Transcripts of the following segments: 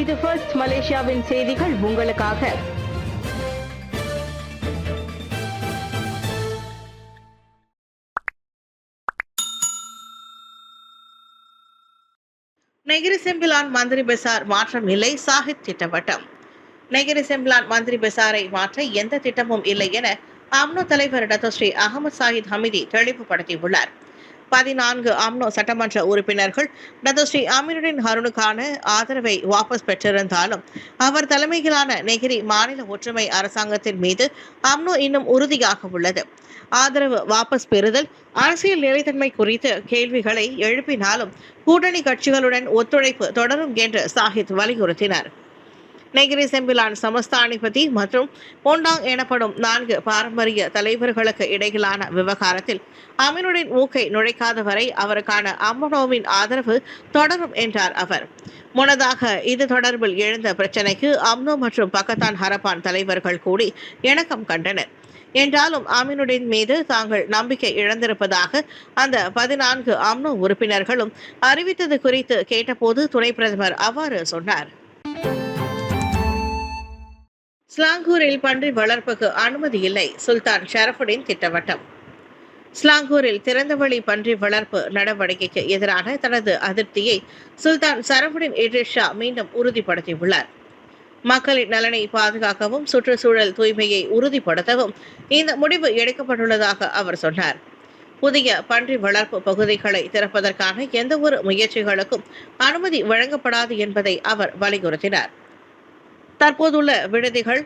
இது ஃபர்ஸ்ட் மலேசியாவின் செய்திகள் உங்களுக்காக. நெகிரி செம்பிலான் மந்திரி பெசார் மாற்றம் இல்லை, சாஹித் திட்டவட்டம். நெகிரி செம்பிலான் மந்திரி பெசாரை மாற்ற எந்த திட்டமும் இல்லை என அம்னோ தலைவர் டத்தோஸ்ரீ அகமது சாஹித் ஹமிதி தெளிவுபடுத்தியுள்ளார். 14 அம்னோ சட்டமன்ற உறுப்பினர்கள் டத்தோஸ்ரீ அமீருddin ஹருனுக்கான ஆதரவை வாபஸ் பெற்றிருந்தாலும் அவர் தலைமையிலான நெகிரி மாநில ஒற்றுமை அரசாங்கத்தின் மீது அம்னோ இன்னும் உறுதியாக உள்ளது. ஆதரவு வாபஸ் பெறுதல் அரசியல் நிலைத்தன்மை குறித்து கேள்விகளை எழுப்பினாலும் கூட்டணி கட்சிகளுடன் ஒத்துழைப்பு தொடரும் என்று சாஹித் வலியுறுத்தினார். நெகிரி செம்பிலான் சமஸ்தானிபதி மற்றும் போண்டாங் எனப்படும் 4 பாரம்பரிய தலைவர்களுக்கு இடையிலான விவகாரத்தில் அமீருddin மூக்கை நுழைக்காத வரை அவருக்கான அம்னோவின் ஆதரவு தொடரும் என்றார் அவர். முன்னதாக இது தொடர்பில் எழுந்த பிரச்சினைக்கு அம்னோ மற்றும் பக்கத்தான் ஹரப்பான் தலைவர்கள் கூடி இணக்கம் கண்டனர். என்றாலும் அமீருddin மீது தாங்கள் நம்பிக்கை இழந்திருப்பதாக அந்த 14 அம்னோ உறுப்பினர்களும் அறிவித்தது குறித்து கேட்டபோது துணை பிரதமர் அவ்வாறு சொன்னார். ஸ்லாங்கூரில் பன்றி வளர்ப்புக்கு அனுமதி இல்லை, சுல்தான் ஷரஃபுடின் திட்டவட்டம். ஸ்லாங்கூரில் திறந்தவெளி பன்றி வளர்ப்பு நடவடிக்கைக்கு எதிரான தனது அதிருப்தியை சுல்தான் ஷரஃபுடின் இட்ரிஸ் ஷா மீண்டும் உறுதிப்படுத்தியுள்ளார். மக்களின் நலனை பாதுகாக்கவும் சுற்றுச்சூழல் தூய்மையை உறுதிப்படுத்தவும் இந்த முடிவு எடுக்கப்பட்டுள்ளதாக அவர் சொன்னார். புதிய பன்றி வளர்ப்பு பகுதிகளை திறப்பதற்கான எந்தவொரு முயற்சிகளுக்கும் அனுமதி வழங்கப்படாது என்பதை அவர் வலியுறுத்தினார். தற்போதுள்ள விடுதிகள்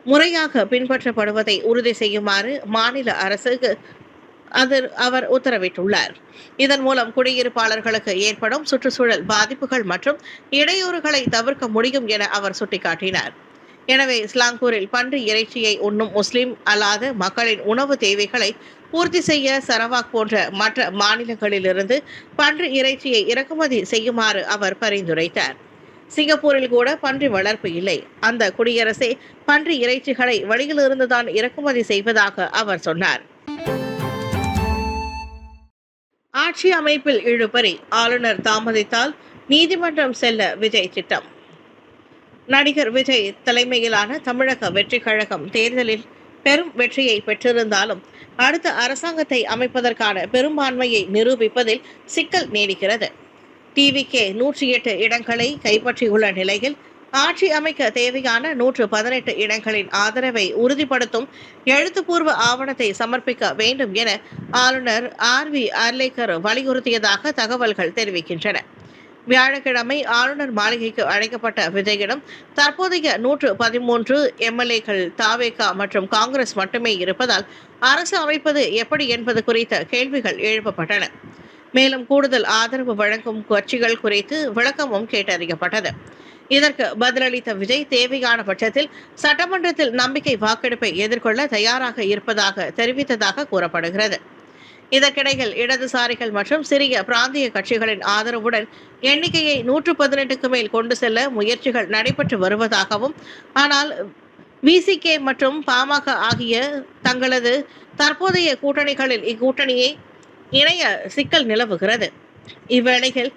முறையாக பின்பற்றப்படுவதை உறுதி செய்யுமாறு மாநில அரசுக்கு அவர் உத்தரவிட்டுள்ளார். இதன் மூலம் குடியிருப்பாளர்களுக்கு ஏற்படும் சுற்றுச்சூழல் பாதிப்புகள் மற்றும் இடையூறுகளை தவிர்க்க முடியும் என அவர் சுட்டிக்காட்டினார். எனவே ஸ்லாங்கூரில் பன்றி இறைச்சியை உண்ணும் முஸ்லிம் அல்லாத மக்களின் உணவு தேவைகளை பூர்த்தி செய்ய சரவாக் போன்ற மற்ற மாநிலங்களிலிருந்து பன்றி இறைச்சியை இறக்குமதி செய்யுமாறு அவர் பரிந்துரைத்தார். சிங்கப்பூரில் கூட பன்றி வளர்ப்பு இல்லை. அந்த குடியரசே பன்றி இறைச்சிகளை வெளியிலிருந்துதான் இறக்குமதி செய்வதாக அவர் சொன்னார். ஆட்சி அமைப்பில் இழுபறி, ஆளுநர் தாமதித்தால் நீதிமன்றம் செல்ல விஜய் திட்டம். நடிகர் விஜய் தலைமையிலான தமிழக வெற்றி கழகம் தேர்தலில் பெரும் வெற்றியை பெற்றிருந்தாலும் அடுத்த அரசாங்கத்தை அமைப்பதற்கான பெரும்பான்மையை நிரூபிப்பதில் சிக்கல் நீடிக்கிறது. டிவிகே 108 இடங்களை கைப்பற்றியுள்ள நிலையில் ஆட்சி அமைக்க தேவையான 118 இடங்களின் ஆதரவை உறுதிப்படுத்தும் எழுத்துப்பூர்வ ஆவணத்தை சமர்ப்பிக்க வேண்டும் என ஆளுநர் RV அர்லேக்கர் வலியுறுத்தியதாக தகவல்கள் தெரிவிக்கின்றன. வியாழக்கிழமை ஆளுநர் மாளிகைக்கு அழைக்கப்பட்ட விஜயிடம் தற்போதைய 113 எம்எல்ஏக்கள் தாவேகா மற்றும் காங்கிரஸ் மட்டுமே இருப்பதால் அரசு அமைப்பது எப்படி என்பது குறித்த கேள்விகள் எழுப்பப்பட்டன. மேலும் கூடுதல் ஆதரவு வழங்கும் கட்சிகள் குறித்து விளக்கமும் கேட்டறியப்பட்டது. இதற்கு பதிலளித்த விஜய் தேவையான பட்சத்தில் சட்டமன்றத்தில் நம்பிக்கை வாக்கெடுப்பை எதிர்கொள்ள தயாராக இருப்பதாக தெரிவித்ததாக கூறப்படுகிறது. இதற்கிடையில் இடதுசாரிகள் மற்றும் சிறிய பிராந்திய கட்சிகளின் ஆதரவுடன் எண்ணிக்கையை 118க்கு மேல் கொண்டு செல்ல முயற்சிகள் நடைபெற்று வருவதாகவும், ஆனால் விசிகே மற்றும் பாமக ஆகிய தங்களது தற்போதைய கூட்டணிகளில் இக்கூட்டணியை இணைய சிக்கல் நிலவுகிறது. இவ்வேளையில்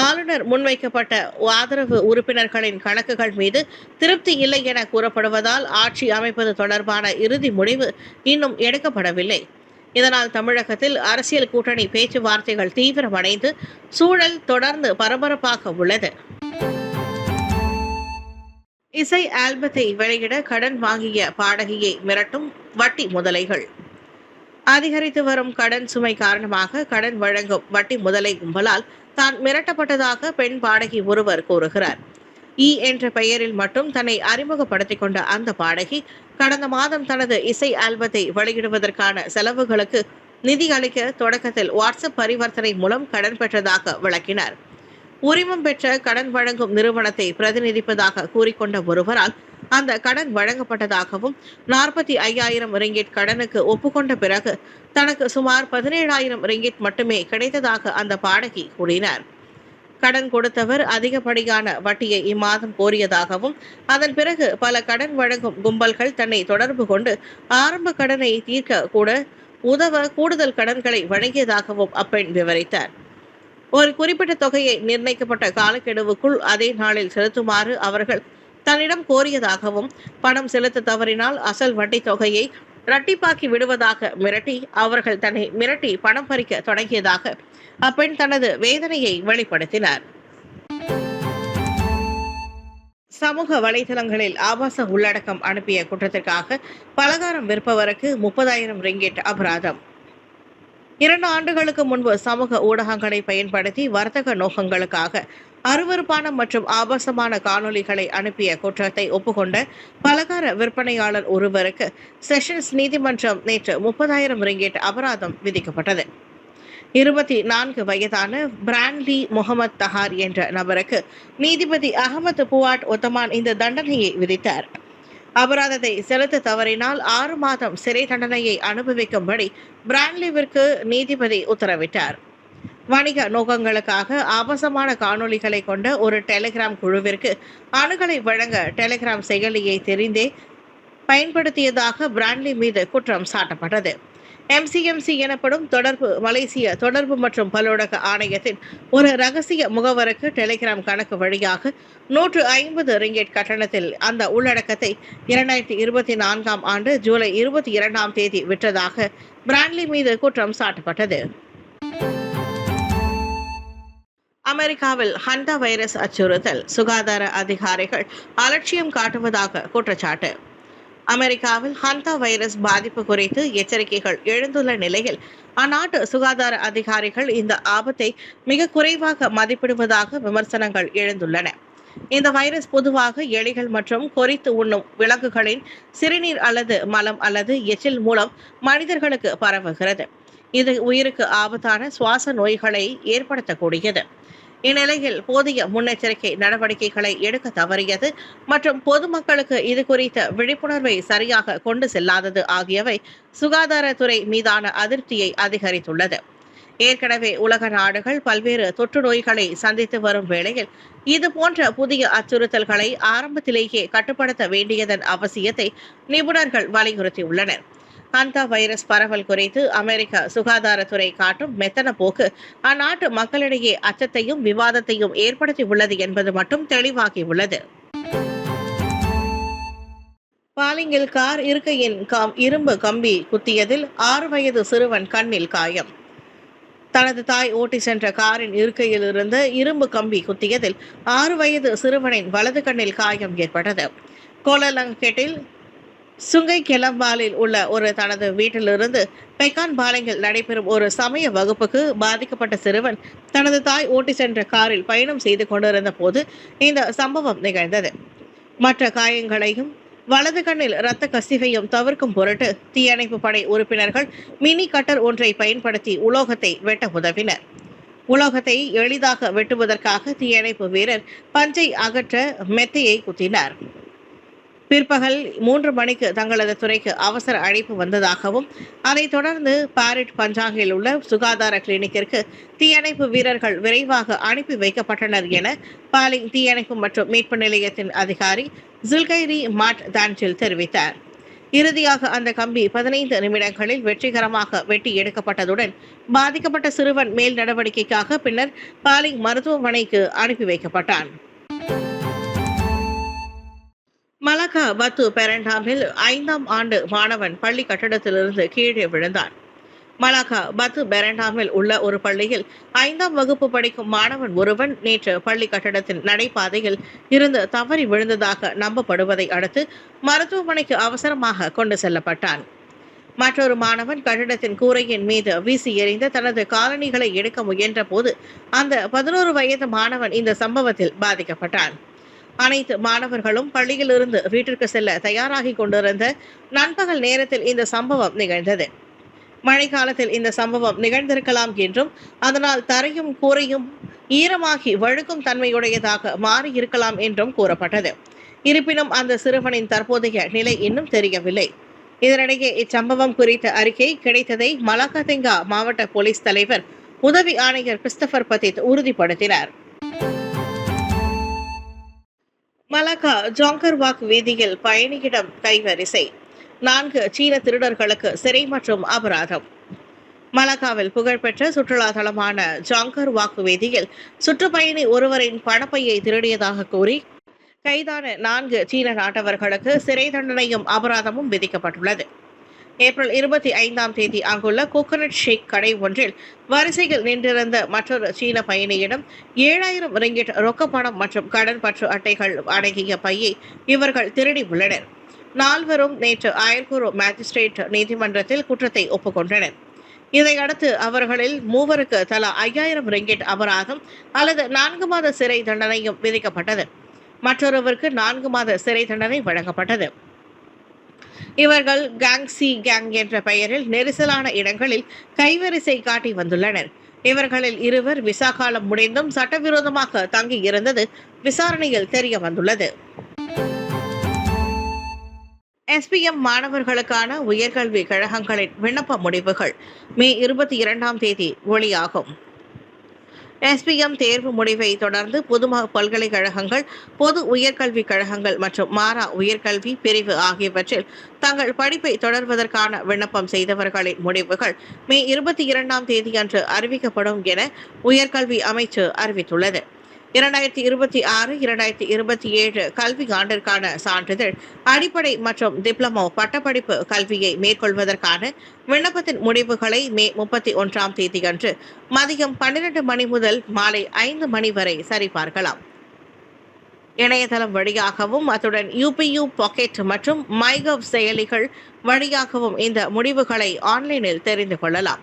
ஆளுநர் முன்வைக்கப்பட்ட ஆதரவு உறுப்பினர்களின் கணக்குகள் மீது திருப்தி இல்லை என கூறப்படுவதால் ஆட்சி அமைப்பது தொடர்பான இறுதி முடிவு இன்னும் எடுக்கப்படவில்லை. இதனால் தமிழகத்தில் அரசியல் கூட்டணி பேச்சுவார்த்தைகள் தீவிரமடைந்து சூழல் தொடர்ந்து பரபரப்பாக உள்ளது. இசை ஆல்பத்தை வெளியிட கடன் வாங்கிய பாடகியை மிரட்டும் வட்டி முதலைகள். அதிகரித்து வரும் கடன் சுமை காரணமாக கடன் வழங்கும் வட்டி முதலை கும்பலால் தான் மிரட்டப்பட்டதாக பெண் பாடகி ஒருவர் கூறுகிறார். என்ற பெயரில் மட்டும் தன்னை அறிமுகப்படுத்திக் கொண்ட அந்த பாடகி கடந்த மாதம் தனது இசை ஆல்பத்தை வெளியிடுவதற்கான செலவுகளுக்கு நிதி அளிக்க தொடக்கத்தில் வாட்ஸ்அப் பரிவர்த்தனை மூலம் கடன் பெற்றதாக விளக்கினார். உரிமம் பெற்ற கடன் வழங்கும் நிறுவனத்தை பிரதிநிதிப்பதாக கூறிக்கொண்ட ஒருவரால் அந்த கடன் வழங்கப்பட்டதாகவும் 45,000 ரிங்கிட் கடனுக்கு ஒப்புக்கொண்ட பிறகு தனக்கு சுமார் 17,000 ரிங்கிட் மட்டுமே கிடைத்ததாக அந்த பாடகி கூறினார். கடன் கொடுத்தவர் அதிகப்படியான வட்டியை இம்மாதம் கோரியதாகவும் அதன் பிறகு பல கடன் வழங்கும் கும்பல்கள் தன்னை தொடர்பு கொண்டு ஆரம்ப கடனை தீர்க்க கூட உதவ கூடுதல் கடன்களை வழங்கியதாகவும் அப்பெண் விவரித்தார். ஒரு குறிப்பிட்ட தொகையை நிர்ணயிக்கப்பட்ட காலக்கெடுவுக்குள் அதே நாளில் செலுத்துமாறு அவர்கள் தன்னிடம் கோரியதாகவும், பணம் செலுத்த தவறினால் அசல் வட்டி தொகையை இரட்டிப்பாக்கி விடுவதாக மிரட்டி அவர்கள் தன்னை மிரட்டி பணம் பறிக்க தொடங்கியதாக அப்பெண் தனது வேதனையை வெளிப்படுத்தினார். சமூக வலைதளங்களில் ஆபாச உள்ளடக்கம் அனுப்பிய குற்றத்திற்காக பலகாரம் விற்பவருக்கு 30,000 ரிங்கெட் அபராதம். 2 ஆண்டுகளுக்கு முன்பு சமூக ஊடகங்களை பயன்படுத்தி வர்த்தக நோக்கங்களுக்காக அருவருப்பான மற்றும் ஆபாசமான காணொலிகளை அனுப்பிய குற்றத்தை ஒப்புக்கொண்ட பலகார விற்பனையாளர் ஒருவருக்கு செஷன்ஸ் நீதிமன்றம் நேற்று 30,000 ரிங்கெட் அபராதம் விதிக்கப்பட்டது. 24 வயதான பிரான்லி முகமது தஹார் என்ற நபருக்கு நீதிபதி அகமது புவாட் ஒத்தமான் இந்த தண்டனையை விதித்தார். அபராதத்தை செலுத்த தவறினால் 6 மாதம் சிறை தண்டனையை அனுபவிக்கும்படி பிரான்லிவிற்கு நீதிபதி உத்தரவிட்டார். வணிக நோக்கங்களுக்காக ஆபாசமான காணொலிகளை கொண்ட ஒரு டெலிகிராம் குழுவிற்கு அணுகலை வழங்க டெலிகிராம் செயலியை தெரிந்தே பயன்படுத்தியதாக பிரான்லி மீது குற்றம் சாட்டப்பட்டது. MCMC எனப்படும் மலேசிய தொடர்பு மற்றும் பல்லூடக ஆணையத்தின் ஒரு ரகசிய முகவருக்கு டெலிகிராம் கணக்கு வழியாக 150 ரிங்கெட் கட்டணத்தில் அந்த உள்ளடக்கத்தை 2024 ஆண்டு ஜூலை 22ஆம் தேதி விற்றதாக பிரான்லி மீது குற்றம் சாட்டப்பட்டது. அமெரிக்காவில் ஹண்டா வைரஸ் அச்சுறுத்தல், சுகாதார அதிகாரிகள் அலட்சியம் காட்டுவதாக குற்றச்சாட்டு. அமெரிக்காவில் ஹண்டா வைரஸ் பாதிப்பு குறித்து எச்சரிக்கைகள் எழுந்துள்ள நிலையில் அந்நாட்டு சுகாதார அதிகாரிகள் இந்த ஆபத்தை மிக குறைவாக மதிப்பிடுவதாக விமர்சனங்கள் எழுந்துள்ளன. இந்த வைரஸ் பொதுவாக எலிகள் மற்றும் கொறித்து உண்ணும் விலங்குகளின் சிறுநீர் அல்லது மலம் அல்லது எச்சில் மூலம் மனிதர்களுக்கு பரவுகிறது. இது உயிருக்கு ஆபத்தான சுவாச நோய்களை ஏற்படுத்தக்கூடியது. இந்நிலையில் போதிய முன்னெச்சரிக்கை நடவடிக்கைகளை எடுக்க தவறியது மற்றும் பொதுமக்களுக்கு இது குறித்த விழிப்புணர்வை சரியாக கொண்டு செல்லாதது ஆகியவை சுகாதாரத்துறை மீதான அதிருப்தியை அதிகரித்துள்ளது. ஏற்கனவே உலக நாடுகள் பல்வேறு தொற்று நோய்களை சந்தித்து வரும் வேளையில் இதுபோன்ற புதிய அச்சுறுத்தல்களை ஆரம்பத்திலேயே கட்டுப்படுத்த வேண்டியதன் அவசியத்தை நிபுணர்கள் வலியுறுத்தியுள்ளனர். ஹண்டா வைரஸ் பரவல் குறித்து அமெரிக்க சுகாதாரத்துறை காட்டும் மெத்தன போக்கு அந்நாட்டு மக்களிடையே அச்சத்தையும் விவாதத்தையும் ஏற்படுத்தியுள்ளது என்பது மட்டும் தெளிவாகியுள்ளது. பாலிங்கில் கார் இருக்கையின் இரும்பு கம்பி குத்தியதில் 6 வயது சிறுவன் கண்ணில் காயம். தனது தாய் ஓட்டி சென்ற காரின் இருக்கையில் இருந்த இரும்பு கம்பி குத்தியதில் 6 வயது சிறுவனின் வலது கண்ணில் காயம் ஏற்பட்டது. கோலலங்கெட்டில் சுங்கை கெலம்பாலில் உள்ள ஒரு தனது வீட்டிலிருந்து பெக்கான் பாலிங்கில் நடைபெறும் ஒரு சமய வகுப்புக்கு பாதிக்கப்பட்ட சிறுவன் தனது தாய் ஓட்டி சென்ற காரில் பயணம் செய்து கொண்டிருந்த போது இந்த சம்பவம் நிகழ்ந்தது. மற்ற காயங்களையும் வலது கண்ணில் இரத்த கசிவையும் தவிர்க்கும் பொருட்டு தீயணைப்பு படை உறுப்பினர்கள் மினி கட்டர் ஒன்றை பயன்படுத்தி உலோகத்தை வெட்ட உதவினர். உலோகத்தை எளிதாக வெட்டுவதற்காக தீயணைப்பு வீரர் பஞ்சை அகற்ற மெத்தையை குத்தினார். பிற்பகல் 3 மணிக்கு தங்களது துறைக்கு அவசர அழைப்பு வந்ததாகவும் அதைத் தொடர்ந்து பாரிட் பஞ்சாங்கில் உள்ள சுகாதார கிளினிக்கிற்கு தீயணைப்பு வீரர்கள் விரைவாக அனுப்பி வைக்கப்பட்டனர் என பாலிங் தீயணைப்பு மற்றும் மீட்பு நிலையத்தின் அதிகாரி ஜுல்கைரி மாட் தான்ஜில் தெரிவித்தார். இறுதியாக அந்த கம்பி 15 நிமிடங்களில் வெற்றிகரமாக வெட்டி எடுக்கப்பட்டதுடன் பாதிக்கப்பட்ட சிறுவன் மேல் நடவடிக்கைக்காக பின்னர் பாலிங் மருத்துவமனைக்கு அனுப்பி வைக்கப்பட்டான். மலாக்கா பத்து பெரண்டாமில் 5ஆம் ஆண்டு மாணவன் பள்ளி கட்டடத்திலிருந்து கீழே விழுந்தான். மலாக்கா பத்து பெரண்டாமில் உள்ள ஒரு பள்ளியில் 5ஆம் வகுப்பு படிக்கும் மாணவன் ஒருவன் நேற்று பள்ளி கட்டடத்தின் நடைபாதையில் இருந்து தவறி விழுந்ததாக நம்பப்படுவதை அடுத்து மருத்துவமனைக்கு அவசரமாக கொண்டு செல்லப்பட்டான். மற்றொரு மாணவன் கட்டடத்தின் கூரையின் மீது வீசி எறிந்த தனது காலணிகளை எடுக்க முயன்ற போது அந்த 11 வயது மாணவன் இந்த சம்பவத்தில் பாதிக்கப்பட்டான். அனைத்து மாணவர்களும் பள்ளியிலிருந்து வீட்டிற்கு செல்ல தயாராகி கொண்டிருந்த நண்பகல் நேரத்தில் இந்த சம்பவம் நிகழ்ந்தது. மழைக்காலத்தில் இந்த சம்பவம் நிகழ்ந்திருக்கலாம் என்றும் அதனால் தரையும் கூரையும் ஈரமாகி வழுக்கும் தன்மையுடையதாக மாறி இருக்கலாம் என்றும் கூறப்பட்டது. இருப்பினும் அந்த சிறுவனின் தற்போதைய நிலை இன்னும் தெரியவில்லை. இதனிடையே இச்சம்பவம் குறித்த அறிக்கை கிடைத்ததை மலாக்கா மாவட்ட போலீஸ் தலைவர் உதவி ஆணையர் கிறிஸ்டபர் பத்தித் உறுதிப்படுத்தினார். மலாக்கா ஜோங்கர்வாக் வீதியில் பயணியிடம் கைவரிசை, 4 சீன திருடர்களுக்கு சிறை மற்றும் அபராதம். மலாக்காவில் புகழ்பெற்ற சுற்றுலா தலமான ஜாங்கர் வாக்கு வேதியில் சுற்றுப்பயணி ஒருவரின் பணப்பையை திருடியதாக கூறி கைதான 4 சீன நாட்டவர்களுக்கு சிறை தண்டனையும் அபராதமும் விதிக்கப்பட்டுள்ளது. ஏப்ரல் 25ஆம் தேதி அங்குள்ள கோகனட் ஷேக் கடை ஒன்றில் வரிசையில் நின்றிருந்த மற்றொரு சீன பயணியிடம் 7000 ரிங்கிட் ரொக்கப்பணம் மற்றும் கடன் பற்று அட்டைகள் அடங்கிய பையை இவர்கள் திருடி உள்ளனர். 4வரும் நேற்று அயர்கூர் மேஜிஸ்ட்ரேட் நீதிமன்றத்தில் குற்றத்தை ஒப்புக்கொண்டனர். இதையடுத்து அவர்களில் 3 தலா 5000 ரிங்கிட் அபராதம் அல்லது 4 மாத சிறை தண்டனையும் விதிக்கப்பட்டது. மற்றொருவருக்கு 4 மாத சிறை தண்டனை வழங்கப்பட்டது. இவர்கள் கேங்ஸி கேங் என்ற பெயரில் நெரிசலான இடங்களில் கைவரிசை காட்டி வந்துள்ளனர். இவர்களில் 2 விசா காலம் முடிந்தும் சட்டவிரோதமாக தங்கி இருந்தது விசாரணையில் தெரிய வந்துள்ளது. SPM மாணவர்களுக்கான உயர்கல்வி கழகங்களின் விண்ணப்ப முடிவுகள் மே 22ஆம் தேதி வெளியாகும். SPM தேர்வு முடிவை தொடர்ந்து பொது பல்கலைக்கழகங்கள், பொது உயர்கல்விக் கழகங்கள் மற்றும் மாறா உயர்கல்வி பிரிவு ஆகியவற்றில் தங்கள் படிப்பை தொடர்வதற்கான விண்ணப்பம் செய்தவர்களின் முடிவுகள் மே 22ஆம் தேதி அன்று அறிவிக்கப்படும் என உயர்கல்வி அமைச்சு அறிவித்துள்ளது. 2026-2027 கல்வி ஆண்டிற்கான சான்றிதழ், அடிப்படை மற்றும் டிப்ளமோ பட்டப்படிப்பு கல்வியை மேற்கொள்வதற்கான விண்ணப்பத்தின் முடிவுகளை மே 31ஆம் தேதி அன்று மதியம் 12 மணி முதல் மாலை 5 மணி வரை சரிபார்க்கலாம். இணையதளம் வழியாகவும் அத்துடன் UPU பாக்கெட் மற்றும் மைகவ் செயலிகள் வழியாகவும் இந்த முடிவுகளை ஆன்லைனில் தெரிந்து கொள்ளலாம்.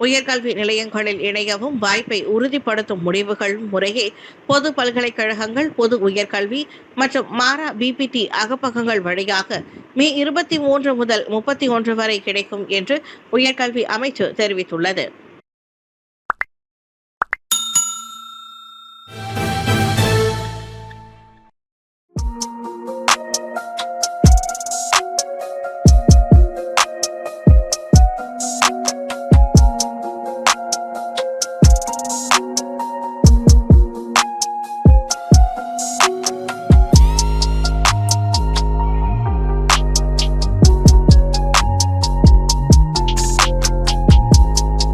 உயர்கல்வி நிலையங்களில் இணையவும் வாய்ப்பை உறுதிப்படுத்தும் முடிவுகள் முறையே பொது பல்கலைக்கழகங்கள், பொது உயர்கல்வி மற்றும் மாறா BPT அகப்பக்கங்கள் வழியாக மே 23 முதல் 31 வரை கிடைக்கும் என்று உயர்கல்வி அமைச்சு தெரிவித்துள்ளது.